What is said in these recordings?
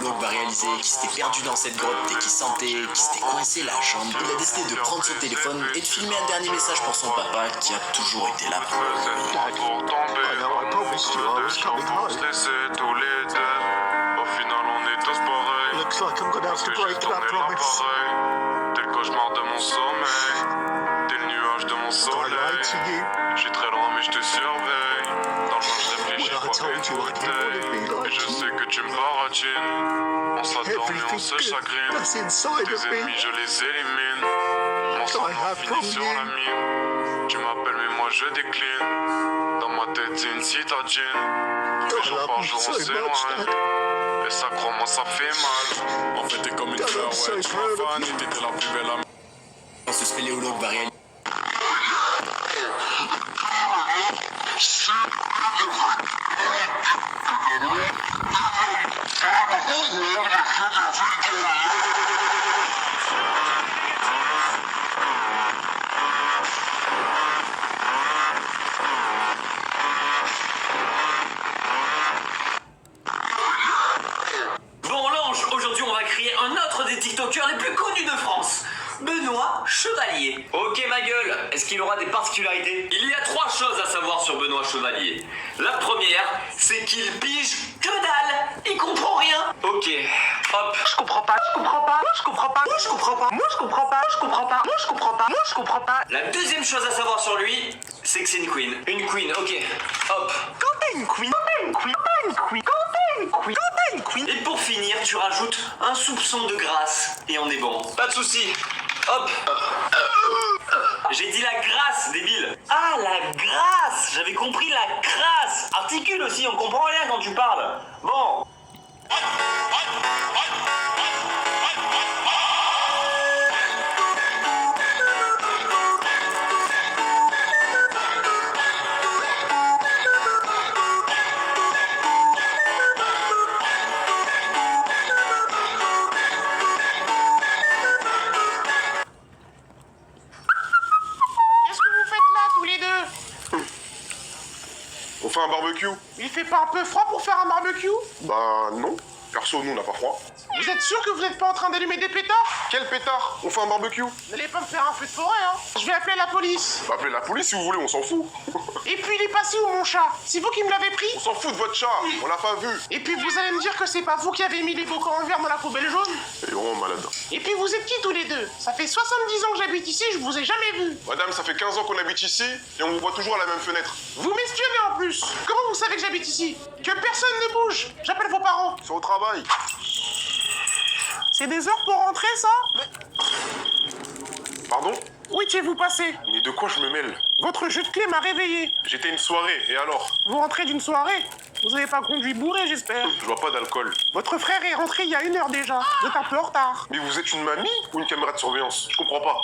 spéléologue va réaliser qu'il s'était perdu dans cette grotte et qu'il sentait qu'il s'était coincé la jambe, il a décidé de prendre son téléphone et de filmer un dernier message pour son papa qui a toujours été là pour lui. Au final, on est tous pareils. Looks like I'm gonna have to break that promise. T'es le cauchemar de mon sommeil. T'es le nuage de mon I soleil. lied to you Je suis très loin, mais je te surveille. Dans le fond, je réfléchis when I pas told you I didn't want to be Et like je you. sais que tu me baratines. On s'attend, mais on Everything se good chagrine. that's inside Tes of me. ennemis, je les élimine. Mon sang have finit from sur you. la mine. Tu m'appelles, mais moi je décline. Dans ma tête, c'est une citadine. God, I Jour love par you jour, so on much, s'éloigne. Dad. Et ça, crois-moi, ça fait mal. En fait, t'es comme une God, fleur, I'm so ouais. Tu proud of m'as you. fané, t'étais la plus belle amie. Ce spéléologue va réaliser Bon Lange, aujourd'hui on va créer un autre des TikTokers les plus connus de France. Benoît Chevalier. Ok ma gueule, est-ce qu'il aura des particularités? Il y a 3 choses à savoir sur Benoît Chevalier. La première, c'est qu'il pige que dalle. Il comprend rien. Ok, hop. Je comprends pas, je comprends pas, je comprends pas, je comprends pas, je comprends pas, je comprends pas, je comprends pas, je comprends pas. La deuxième chose à savoir sur lui, c'est que c'est une queen. Une queen, ok. Hop. Quand t'es une queen, quand t'es une queen, quand t'es une queen, quand t'es une queen, quand t'es une queen. Et pour finir, tu rajoutes un soupçon de grâce et on est bon. Pas de soucis. Hop. J'ai dit la grâce, débile. Ah, la grâce. J'avais compris la crasse. Articule aussi, on comprend rien quand tu parles. Bon. Qu'est-ce que vous faites là, tous les deux? On fait un barbecue? Il fait pas un peu froid pour faire un barbecue? Bah non. Perso, nous on n'a pas froid. Vous êtes sûr que vous n'êtes pas en train d'allumer des pétards? Quel pétard? On fait un barbecue? Vous n'allez pas me faire un feu de forêt, hein? Je vais appeler la police. Bah appelez la police si vous voulez, on s'en fout. Et puis il est passé où mon chat? C'est vous qui me l'avez pris? On s'en fout de votre chat, on l'a pas vu. Et puis vous allez me dire que c'est pas vous qui avez mis les bocaux en verre dans la poubelle jaune? Elle est vraiment malade. Et puis vous êtes qui tous les deux? Ça fait 70 ans que j'habite ici, je vous ai jamais vu. Madame, ça fait 15 ans qu'on habite ici et on vous voit toujours à la même fenêtre. Vous m'espionnez en plus. Comment vous savez que j'habite ici? Que personne ne bouge. J'appelle vos parents. C'est au travail. C'est des heures pour rentrer, ça? Pardon? Où étiez-vous passé? Mais de quoi je me mêle? Votre jeu de clé m'a réveillé. J'étais une soirée, et alors? Vous rentrez d'une soirée? Vous avez pas conduit bourré, j'espère. Je vois pas d'alcool. Votre frère est rentré il y a 1 heure déjà. Vous êtes un peu en retard. Mais vous êtes une mamie ou une caméra de surveillance? Je comprends pas.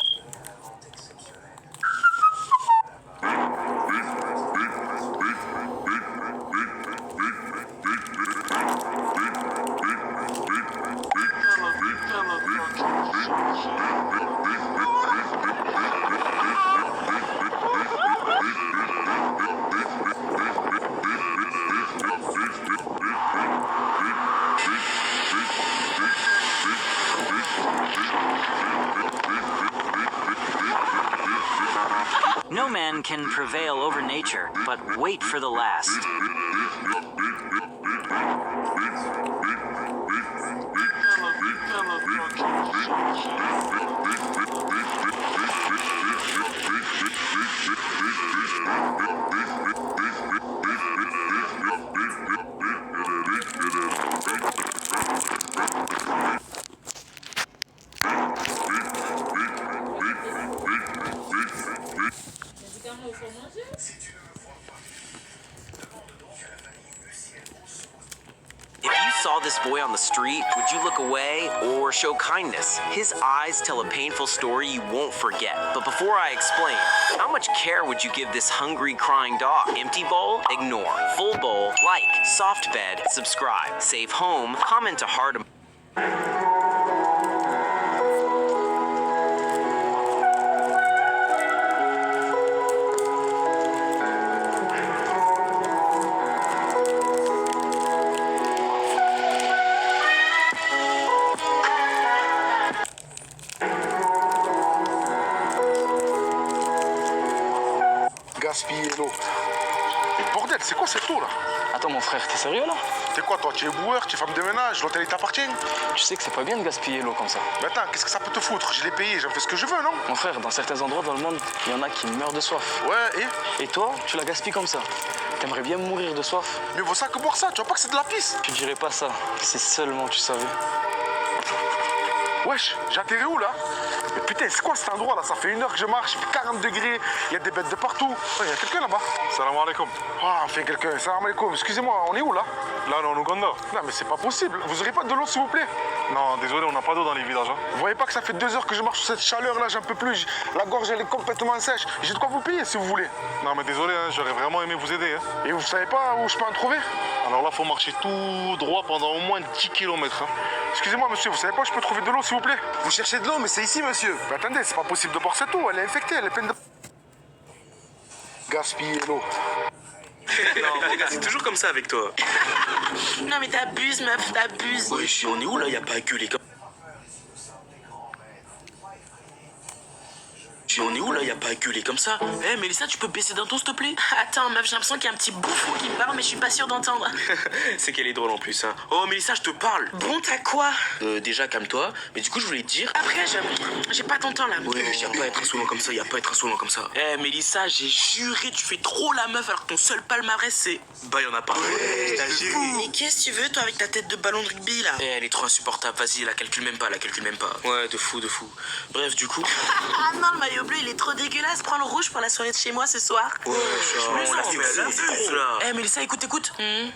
No man can prevail over nature, but wait for the last. If you saw this boy on the street, would you look away or show kindness? His eyes tell a painful story you won't forget. But before I explain, how much care would you give this hungry, crying dog? Empty bowl? Ignore. Full bowl? Like. Soft bed? Subscribe. Safe home? Comment to heart. c'est quoi cette eau là? Attends mon frère, t'es sérieux là? T'es quoi toi? Tu es boueur, tu es femme de ménage, l'hôtel il t'appartient? Tu sais que c'est pas bien de gaspiller l'eau comme ça. Mais attends, qu'est-ce que ça peut te foutre? Je l'ai payé, j'en fais ce que je veux, non? Mon frère, dans certains endroits dans le monde, il y en a qui meurent de soif. Ouais, et? Et toi, tu la gaspilles comme ça. T'aimerais bien mourir de soif? Mieux vaut ça que boire ça, tu vois pas que c'est de la pisse? Tu dirais pas ça, si seulement tu savais. Wesh, j'ai atterri où là? Mais putain, c'est quoi cet endroit là? Ça fait 1 heure que je marche, il fait 40 degrés, il y a des bêtes de partout. Il y a quelqu'un là-bas. Salam alaikum. Ah, enfin quelqu'un, salam alaikum. Excusez-moi, on est où là? Là, on est en Ouganda. Non, mais c'est pas possible. Vous aurez pas de l'eau s'il vous plaît? Non, désolé, on n'a pas d'eau dans les villages. Hein. Vous voyez pas que ça fait 2 heures que je marche sous cette chaleur là, j'en peux plus. La gorge elle est complètement sèche. J'ai de quoi vous payer si vous voulez. Non, mais désolé, hein, j'aurais vraiment aimé vous aider. Hein. Et vous savez pas où je peux en trouver? Alors là, faut marcher tout droit pendant au moins 10 km. Hein. Excusez-moi monsieur, vous savez pas où je peux trouver de l'eau s'il vous plaît? Vous cherchez de l'eau, mais c'est ici monsieur. Mais attendez, c'est pas possible de boire cette eau, elle est infectée, elle est pleine de... Gaspiller l'eau. Non, les gars, c'est toujours comme ça avec toi. Non mais t'abuses meuf, t'abuses. Wesh, on est où là? Y a pas que les gars. On est où là? Y a pas acculé comme ça. Eh Mélissa, tu peux baisser d'un ton s'il te plaît? Attends meuf, j'ai l'impression qu'il y a un petit bouffon qui me parle mais je suis pas sûre d'entendre. C'est qu'elle est drôle en plus. Hein. Oh Mélissa, je te parle. Bon t'as quoi? Déjà calme-toi. Mais du coup, je voulais te dire. Après j'ai pas ton temps là. Ouais, y a pas à être insolent comme ça, y a pas à être insolent comme ça. Eh Mélissa, j'ai juré, tu fais trop la meuf alors que ton seul palmarès c'est. Bah y'en a pas. Ouais, t'as juré. Mais qu'est-ce que tu veux toi avec ta tête de ballon de rugby là? Eh, elle est trop insupportable, vas-y, la calcule même pas, la calcule même pas. Ouais, de fou, de fou. Bref, du coup. Ah non, le maillot bleu il est trop dégueulasse. Prends le rouge pour la soirée de chez moi ce soir. Ouais, on l'a fait là. Eh Mélissa, écoute.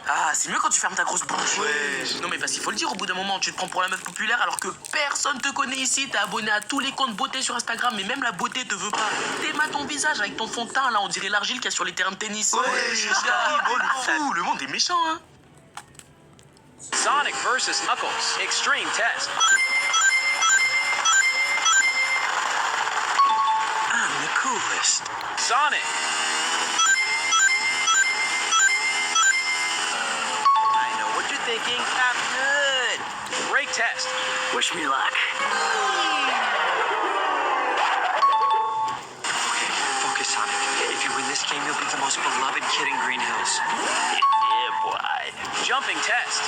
Ah, c'est mieux quand tu fermes ta grosse bouche. Ouais. Non mais parce qu'il faut le dire, au bout d'un moment, tu te prends pour la meuf populaire alors que personne te connaît ici. T'es abonné à tous les comptes beauté sur Instagram, mais même la beauté te veut pas. T'aimes ton visage avec ton fond de teint là, on dirait l'argile qu'il y a sur les terrains de tennis. Ouais, le monde est méchant, hein. Sonic versus Knuckles. Extreme test. I'm the coolest. Sonic. I know what you're thinking. I'm good. Great test. Wish me luck. Focus, Sonic. If you win this game, you'll be the most beloved kid in Green Hills. Yeah, boy. Jumping test.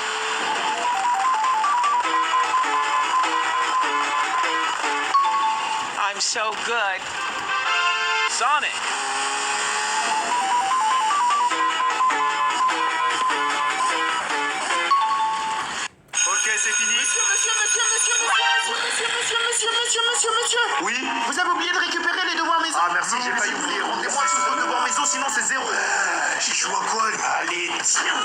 I'm so good. Sonic. Ok, c'est fini. Monsieur. Oui. Vous avez oublié de récupérer les devoirs maison. Ah merci, j'ai failli oublier. Rendez-moi tous vos devoirs maison, sinon c'est zéro. Je joue à quoi? Allez, tiens.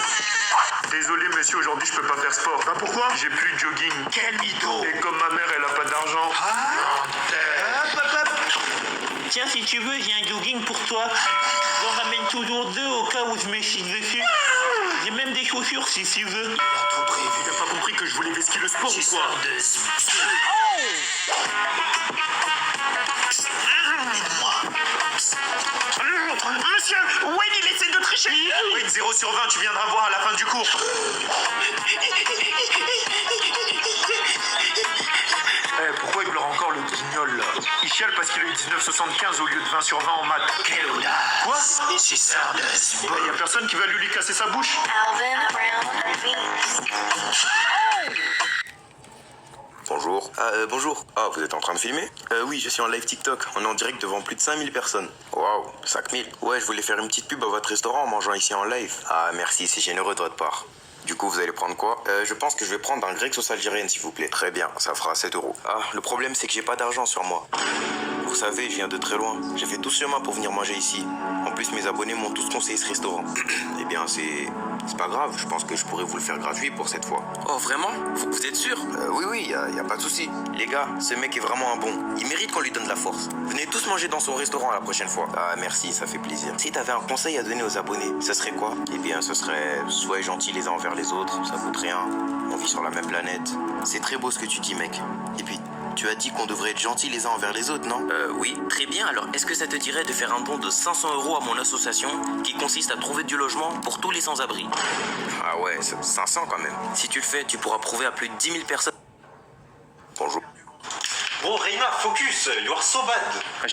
Désolé, monsieur, aujourd'hui je peux pas faire sport. Bah pourquoi? J'ai plus de jogging. Quel mytho. Et comme ma mère, elle a pas d'argent. Tiens, si tu veux, j'ai un jogging pour toi. J'en ramène toujours 2 au cas où je me chie dessus. J'ai même des chaussures si tu veux. Tout prévu. T'as pas compris que je voulais vesquer le sport ou quoi? Monsieur, Wayne il essaie de tricher. Wayne, 0 sur 20, tu viendras voir à la fin du cours. Pourquoi il pleure encore le guignol là? Il chiale parce qu'il a eu 19,75 au lieu de 20 sur 20 en maths. Quelle audace. Quoi? Et c'est Sardes. Y a personne qui va lui casser sa bouche? Bonjour. Bonjour. Ah, vous êtes en train de filmer? Oui, je suis en live TikTok. On est en direct devant plus de 5000 personnes. Waouh, 5000. Ouais, je voulais faire une petite pub à votre restaurant en mangeant ici en live. Ah, merci, c'est généreux de votre part. Du coup, vous allez prendre quoi? Je pense que je vais prendre un grec sauce algérienne, s'il vous plaît. Très bien, ça fera 7 €. Ah, le problème, c'est que j'ai pas d'argent sur moi. Vous savez, je viens de très loin. J'ai fait tout ce chemin pour venir manger ici. En plus, mes abonnés m'ont tous conseillé ce restaurant. Eh bien, c'est pas grave. Je pense que je pourrais vous le faire gratuit pour cette fois. Oh, vraiment? Vous êtes sûr? Oui, y a pas de souci. Les gars, ce mec est vraiment un bon. Il mérite qu'on lui donne de la force. Venez tous manger dans son restaurant la prochaine fois. Ah, merci, ça fait plaisir. Si t'avais un conseil à donner aux abonnés, ce serait quoi? Eh bien, ce serait soyez gentils les uns envers les autres. Ça coûte rien. On vit sur la même planète. C'est très beau ce que tu dis, mec. Et puis, tu as dit qu'on devrait être gentils les uns envers les autres, non? Oui, très bien. Alors, est-ce que ça te dirait de faire un don de 500 € à mon association qui consiste à trouver du logement pour tous les sans-abri? Ah ouais, 500 quand même. Si tu le fais, tu pourras prouver à plus de 10 000 personnes. Bonjour. Bro, Reina, focus, you are so bad.